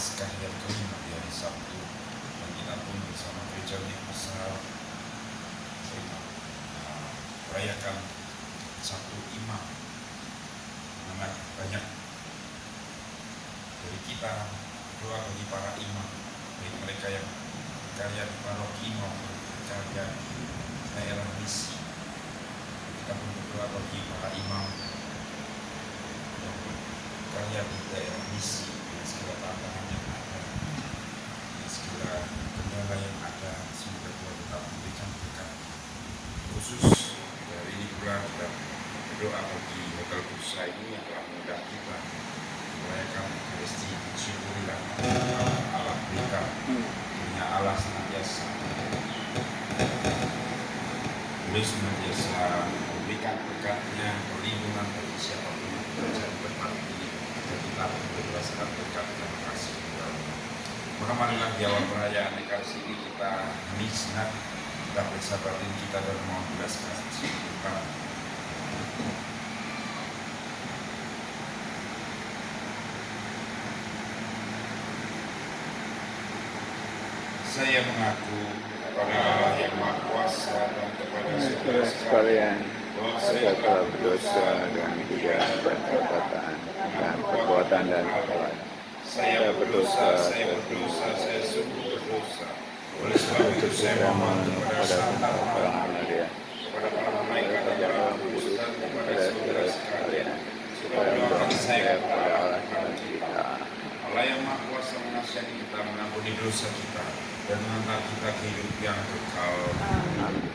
Paskah yang kelima di hari Sabtu, dan kita pun bersama gereja universal merayakan satu imam. Anak banyak dari kita berdoa bagi para imam, baik mereka yang berkarya di paroki maupun berkarya daerah misi. Kita pun berdoa bagi para imam yang berkarya di daerah misi, dengan segala tantangan yang ada, dengan segala kendala yang ada. Semoga Tuhan tetap memberikan berkat khusus. Hari ini pula kita berdoa bagi Hotel Bursa ini yang telah mengundang kita merayakan Ekaristi. Syukurilah Allah berikan, punya Allah senantiasa boleh senantiasa memberikan berkatnya, perlindungan bagi siapapun yang bekerja di tempat ini, dan kita berdasarkan berkat. Terima kasih. Maka marilah di awal perayaan Ekaristi ini kita sejenak, kita bersabar diri kita dan mohon belas kasih Tuhan. Saya mengaku kepada Allah yang Maha Kuasa dan kepada saudara sekalian bahwa saya telah berdosa dengan pikiran dan perkataan dan perbuatan dan kesalahan. Saya berdosa, saya sungguh berdosa. Oleh sebab itu saya memohon kepada Santa Maria, kepada para malaikat dan para kudus dan kepada saudara sekalian, supaya doakan saya kepada Allah kita. Allah yang Maha Kuasa mengasihi kita, mengampuni dosa kita, dan mengantar kita ke hidup yang kekal. Amin.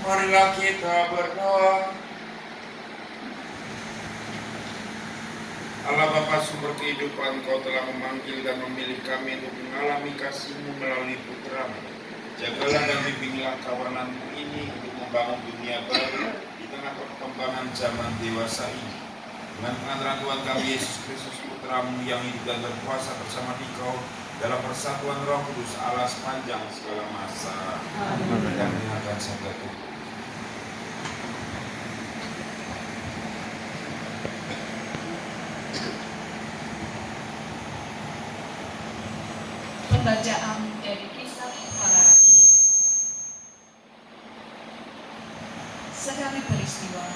Marilah kita berdoa. Allah Bapa sumber kehidupan, Kau telah memanggil dan memilih kami untuk mengalami kasih-Mu melalui Putra-Mu. Jagalah dan bimbinglah kawanan-Mu ini untuk membangun dunia baru di tengah perkembangan zaman dewasa ini. Dengan pengantaran Tuhan kami Yesus Kristus Putra-Mu yang hidup dan berkuasa bersama Dikau dalam persatuan Roh Kudus Allah sepanjang segala masa. Amin. Dan mendengarkan sabda Tuhan. Pembacaan dari Kisah Para Rasul. Sekali peristiwa,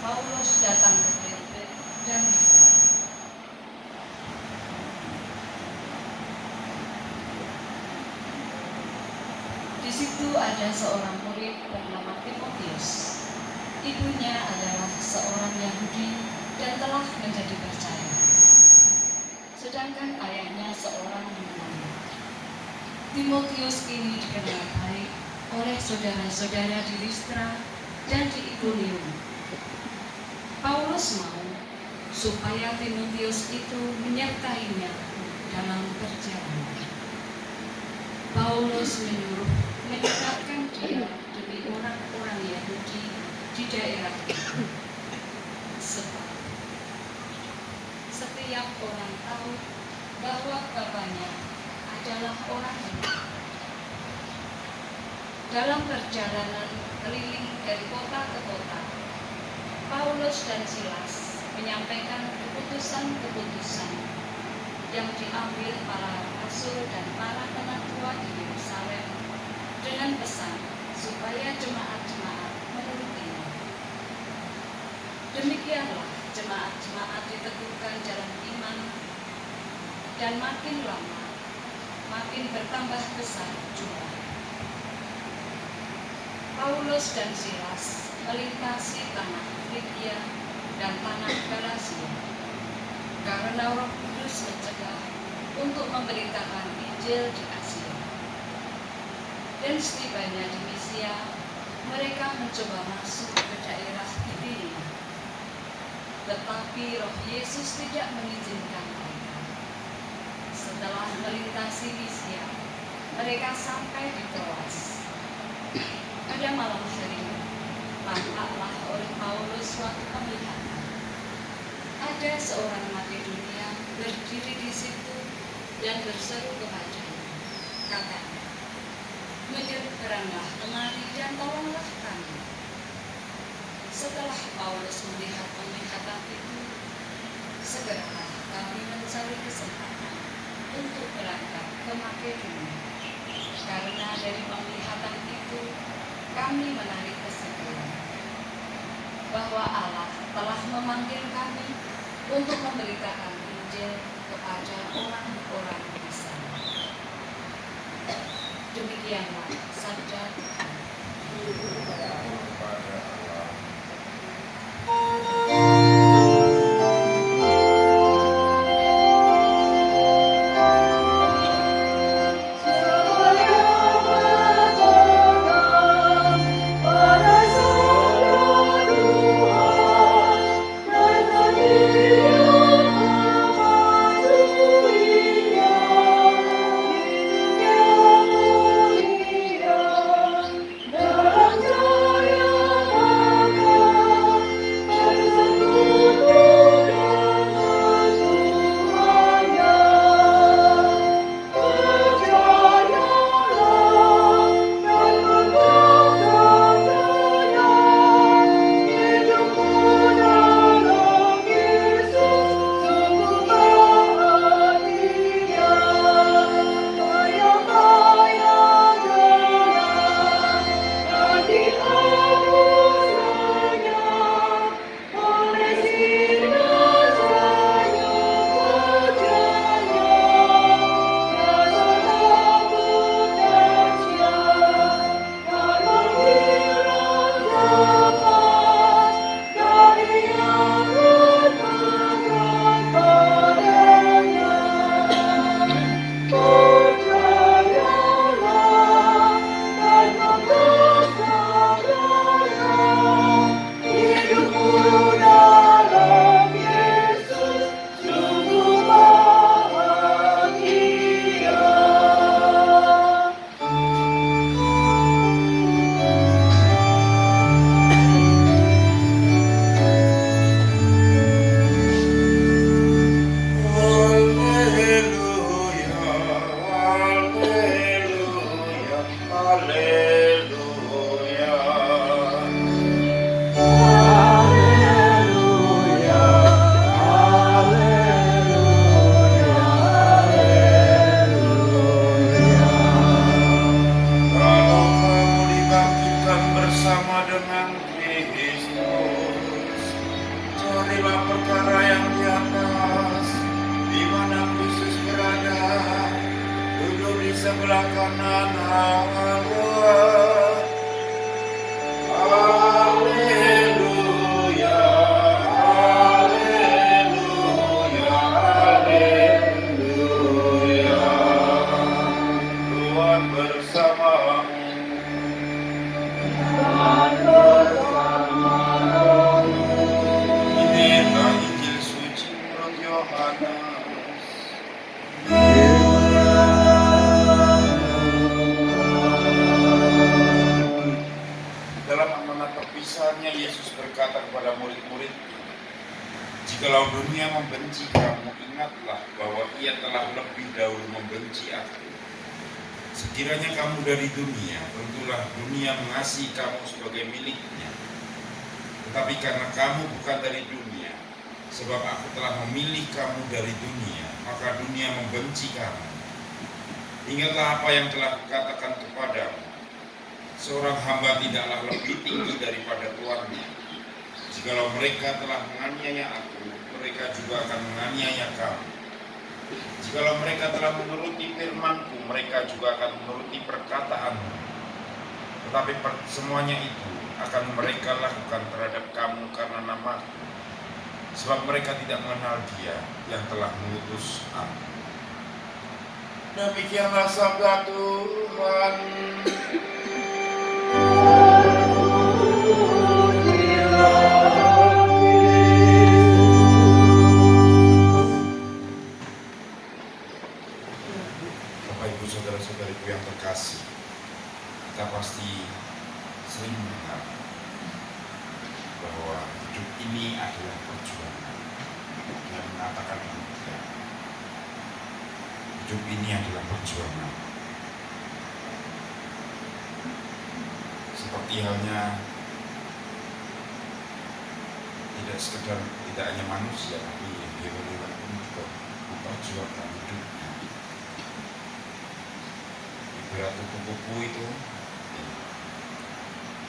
Paulus datang ke Derbe dan Listra. Di situ ada seorang murid bernama Timotius. Ibunya adalah seorang Yahudi dan telah menjadi percaya, sedangkan ayahnya seorang Yunani. Timotius ini dikenal baik oleh saudara-saudara di Listra dan di Ikonium. Paulus mau supaya Timotius itu menyertainya dalam perjalanan. Paulus menyuruh mendekatkan dia demi orang-orang Yahudi di daerah itu. Sebab setiap orang tahu bahwa bapaknya adalah orang Yahudi. Dalam perjalanan keliling dari kota ke kota, Paulus dan Silas menyampaikan keputusan-keputusan yang diambil para rasul dan para penatua di Yerusalem dengan pesan supaya jemaat-jemaat menurutinya. Demikianlah jemaat jemaat-jemaat diteguhkan jalan iman, dan makin lama makin bertambah besar jumlah. Paulus dan Silas melintasi tanah Frigia dan tanah Galatia karena Roh Kudus mencegah untuk memberitakan Injil di Asia. Dan setibanya di Misia, mereka mencoba masuk ke daerah Bitinia, tetapi Roh Yesus tidak mengizinkan mereka. Setelah melintasi Misia, mereka sampai di Troas. Pada malam hari, tampaklah oleh Paulus suatu penglihatan. Ada seorang Makedonia berdiri di situ dan berseru kepadanya, katanya, "Menyeberanglah kemari dan tolonglah kami." Setelah Paulus melihat penglihatan itu, segeralah kami mencari kesempatan untuk berangkat ke Makedonia. Karena dari penglihatan itu, kami menarik kesimpulan bahwa Allah telah memanggil kami untuk memberitakan Injil kepada orang-orang di sana. Demikianlah sabda Tuhan. kepada Allah. sebelah kanan Allah. Haleluya, haleluya, haleluya. Tuhan bersamamu. Inilah Injil suci menurut Yohanes. Dalam amanat perpisahannya, Yesus berkata kepada murid-murid, "Jikalau dunia membenci kamu, ingatlah bahwa ia telah lebih dahulu membenci aku. Sekiranya kamu dari dunia, tentulah dunia mengasihi kamu sebagai miliknya. Tetapi karena kamu bukan dari dunia, sebab aku telah memilih kamu dari dunia, maka dunia membenci kamu. Ingatlah apa yang telah kukatakan kepadamu, seorang hamba tidaklah lebih tinggi daripada tuannya. Jikalau mereka telah menganiaya aku, mereka juga akan menganiaya kamu. Jikalau mereka telah menuruti firman-Ku, mereka juga akan menuruti perkataan-Mu. Tetapi semuanya itu akan mereka lakukan terhadap kamu karena nama-Ku, sebab mereka tidak mengenal Dia yang telah mengutus aku. Demikianlah sabda Tuhan. Bapak Ibu saudara-saudariku yang terkasih, kita pasti sering mendengar bahwa hidup ini adalah perjuangan. Dia mengatakan demikian. Hidup ini adalah perjuangan. Seperti halnya tidak hanya manusia, tapi hewan-hewan pun juga memperjuangkan hidupnya. Ibarat kupu-kupu itu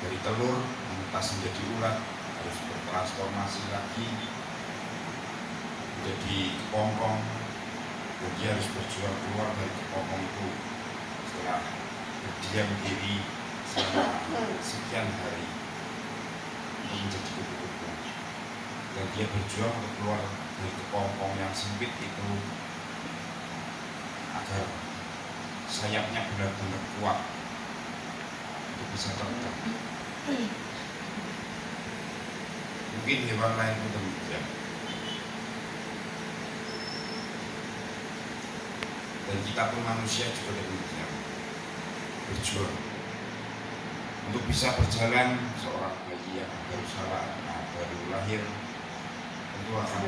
dari telur menetas menjadi ulat, harus bertransformasi lagi menjadi kepompong, dan dia harus berjuang keluar dari kepompong itu setelah berdiam diri selama sekian hari untuk menjadi kupu-kupu. Dan dia berjuang untuk keluar dari kepompong yang sempit itu agar sayapnya benar-benar kuat untuk bisa terbang. Mungkin hewan lain pun demikian. Dan kita pun manusia juga demikian, berjuang untuk bisa berjalan. Seorang bayi yang baru lahir tentu akan